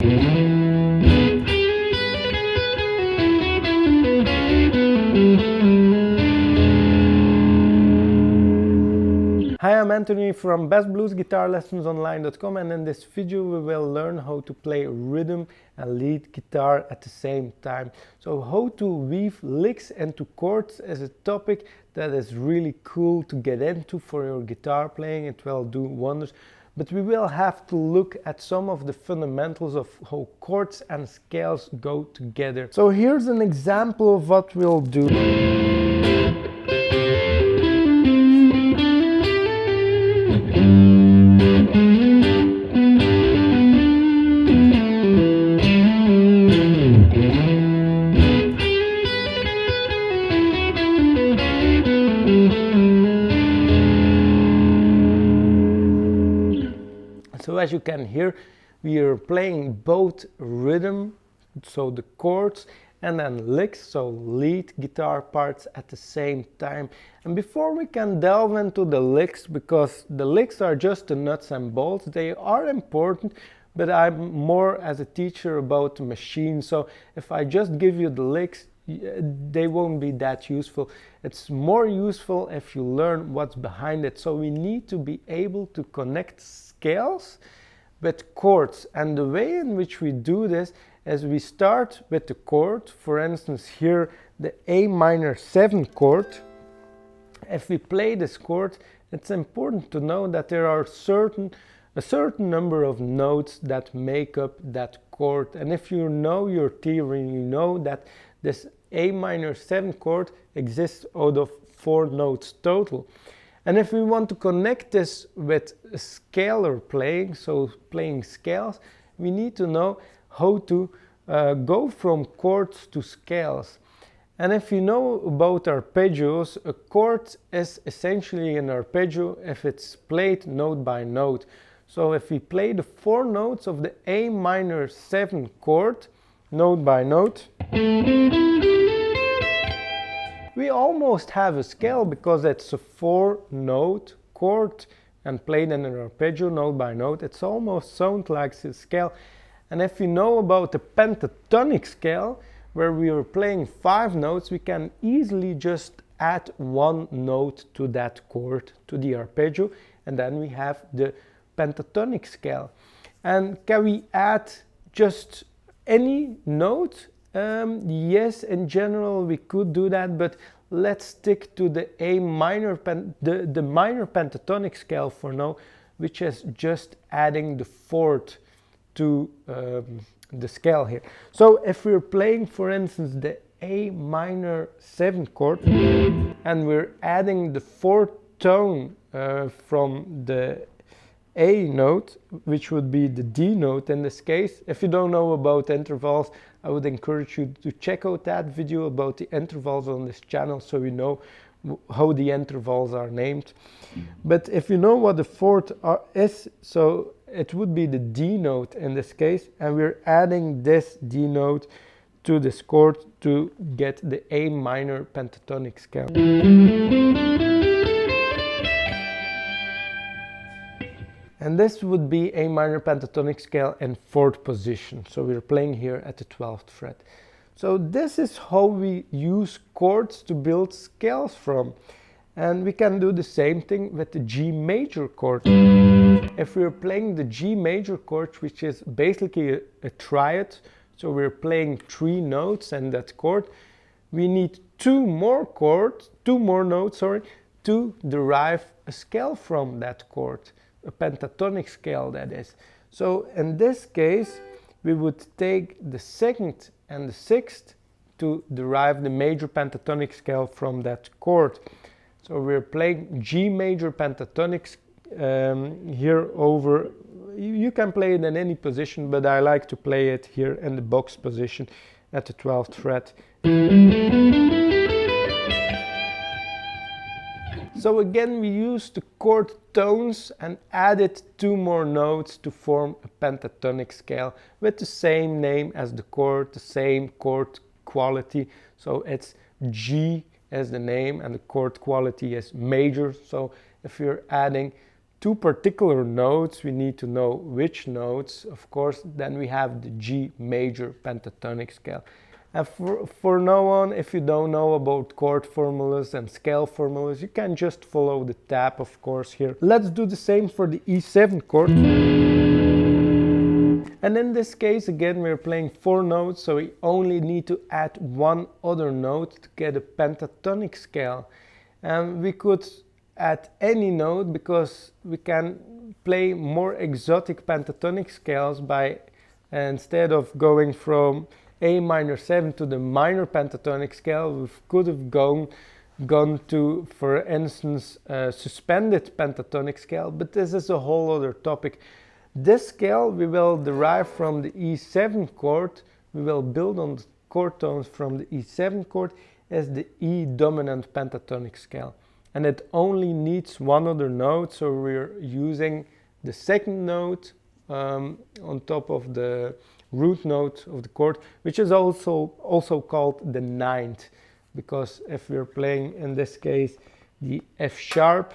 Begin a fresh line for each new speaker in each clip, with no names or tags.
Hi, I'm Anthony from bestbluesguitarlessonsonline.com, and in this video we will learn how to play rhythm and lead guitar at the same time. So how to weave licks into chords is a topic that is really cool to get into for your guitar playing. It will do wonders. But we will have to look at some of the fundamentals of how chords and scales go together. So here's an example of what we'll do. So as you can hear, we are playing both rhythm, so the chords, and then licks, so lead guitar parts at the same time. And before we can delve into the licks, because the licks are just the nuts and bolts, they are important, but I'm more as a teacher about the machine. So if I just give you the licks, they won't be that useful. It's more useful if you learn what's behind it. So we need to be able to connect scales with chords, and the way in which we do this is we start with the chord. For instance, here the A minor 7 chord. If we play this chord, it's important to know that there are a certain number of notes that make up that chord, and if you know your theory, you know that this A minor 7 chord exists out of 4 notes total. And if we want to connect this with scalar playing, so playing scales, we need to know how to go from chords to scales. And if you know about arpeggios, a chord is essentially an arpeggio if it's played note by note. So if we play the 4 notes of the A minor 7 chord, note by note, we almost have a scale because it's a 4-note chord and played in an arpeggio note by note. It's almost sounds like a scale. And if you know about the pentatonic scale, where we are playing 5 notes, we can easily just add 1 note to that chord, to the arpeggio, and then we have the pentatonic scale. And can we add just any note? Yes, in general we could do that, but let's stick to the the minor pentatonic scale for now, which is just adding the 4th to the scale here. So if we're playing, for instance, the A minor 7 chord, and we're adding the 4th tone from the A note, which would be the D note in this case. If you don't know about intervals, I would encourage you to check out that video about the intervals on this channel, so you know how the intervals are named. But if you know what the 4th is, so it would be the D note in this case, and we're adding this D note to this chord to get the A minor pentatonic scale. And this would be A minor pentatonic scale in 4th position. So we're playing here at the 12th fret. So this is how we use chords to build scales from. And we can do the same thing with the G major chord. If we're playing the G major chord, which is basically a triad, so we're playing 3 notes in that chord, we need 2 more notes, to derive a scale from that chord. A pentatonic scale, that is. So in this case, we would take the 2nd and the 6th to derive the major pentatonic scale from that chord. So we're playing G major pentatonic here over. You can play it in any position, but I like to play it here in the box position at the 12th fret. So again, we use the chord tones and added 2 more notes to form a pentatonic scale with the same name as the chord, the same chord quality. So it's G as the name and the chord quality is major. So if you're adding two particular notes, we need to know which notes, of course. Then we have the G major pentatonic scale. And for now on, if you don't know about chord formulas and scale formulas, you can just follow the tab, of course, here. Let's do the same for the E7 chord. And in this case, again, we're playing 4 notes, so we only need to add one other note to get a pentatonic scale. And we could add any note because we can play more exotic pentatonic scales by, instead of going from A minor 7 to the minor pentatonic scale, we could have gone to, for instance, suspended pentatonic scale, but this is a whole other topic. This scale we will derive from the E7 chord. We will build on the chord tones from the E7 chord as the E dominant pentatonic scale. And it only needs one other note, so we're using the second note on top of the root note of the chord, which is also called the ninth, because if we're playing in this case the F sharp,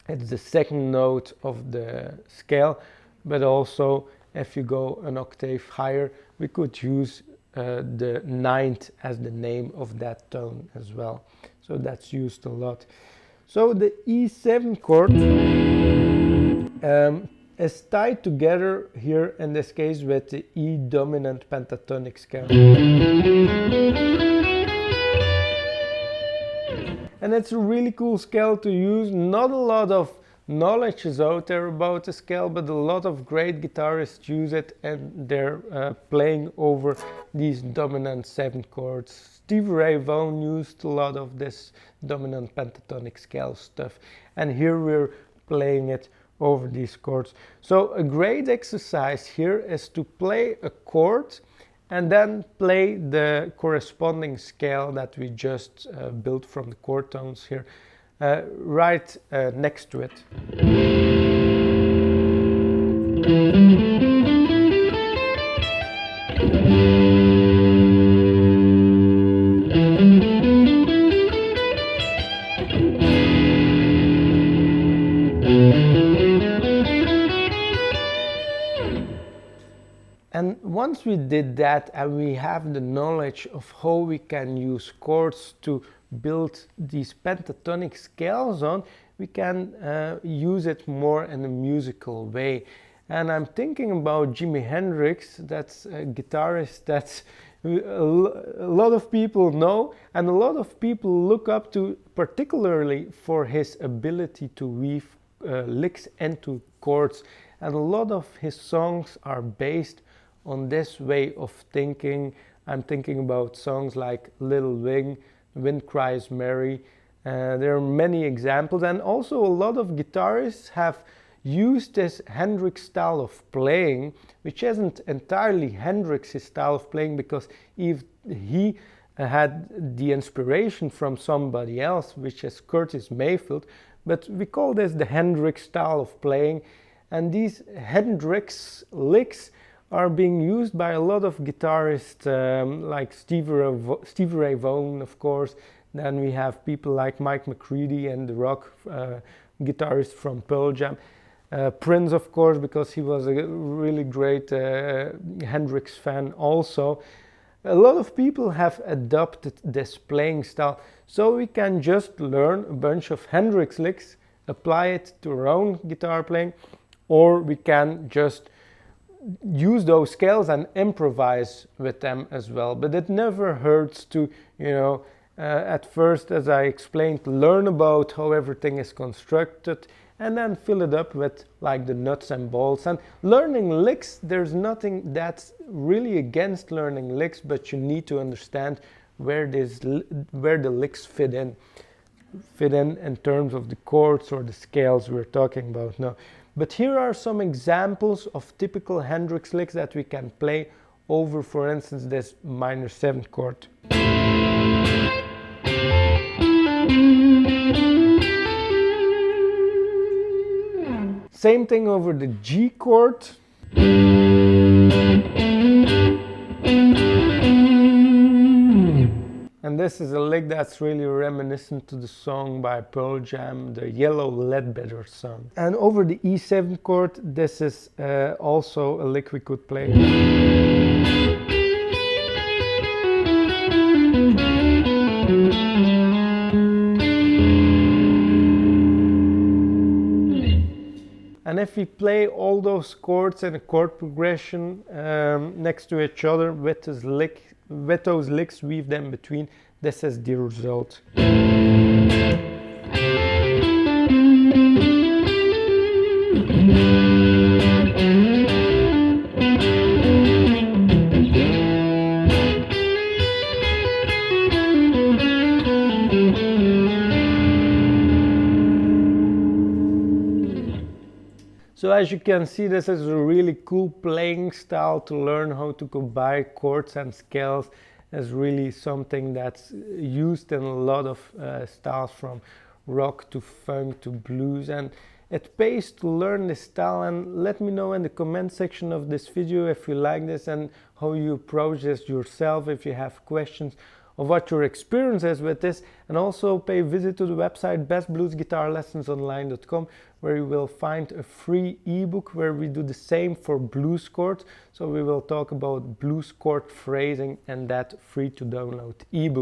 it's the second note of the scale. But also if you go an octave higher, we could use the ninth as the name of that tone as well, so that's used a lot. So the E7 chord is tied together here in this case with the E dominant pentatonic scale. And it's a really cool scale to use. Not a lot of knowledge is out there about the scale, but a lot of great guitarists use it, and they're playing over these dominant 7 chords. Stevie Ray Vaughan used a lot of this dominant pentatonic scale stuff, and here we're playing it over these chords. So a great exercise here is to play a chord and then play the corresponding scale that we just built from the chord tones here right next to it. And once we did that and we have the knowledge of how we can use chords to build these pentatonic scales on, we can use it more in a musical way. And I'm thinking about Jimi Hendrix. That's a guitarist that a lot of people know and a lot of people look up to, particularly for his ability to weave licks into chords. And a lot of his songs are based on this way of thinking. I'm thinking about songs like Little Wing, Wind Cries Mary. There are many examples, and also a lot of guitarists have used this Hendrix style of playing, which isn't entirely Hendrix's style of playing, because if he had the inspiration from somebody else, which is Curtis Mayfield, but we call this the Hendrix style of playing. And these Hendrix licks are being used by a lot of guitarists, like Stevie Ray Vaughan, of course. Then we have people like Mike McCready and the rock guitarist from Pearl Jam. Prince, of course, because he was a really great Hendrix fan also. A lot of people have adopted this playing style, so we can just learn a bunch of Hendrix licks, apply it to our own guitar playing, or we can just use those scales and improvise with them as well. But it never hurts to, at first, as I explained, learn about how everything is constructed and then fill it up with like the nuts and bolts. And learning licks, there's nothing that's really against learning licks, but you need to understand where the licks fit in terms of the chords or the scales we're talking about now. But here are some examples of typical Hendrix licks that we can play over, for instance, this minor 7 chord. Same thing over the G chord. And this is a lick that's really reminiscent to the song by Pearl Jam, the Yellow Ledbetter song. And over the E7 chord, this is also a lick we could play. And if we play all those chords in a chord progression next to each other with those licks, weave them between, this is the result. So as you can see, this is a really cool playing style to learn how to combine chords and scales. It's really something that's used in a lot of styles, from rock to funk to blues, and it pays to learn this style. And let me know in the comment section of this video if you like this and how you approach this yourself, if you have questions of what your experience is with this. And also pay a visit to the website bestbluesguitarlessonsonline.com, where you will find a free ebook where we do the same for blues chords. So we will talk about blues chord phrasing and that free to download ebook.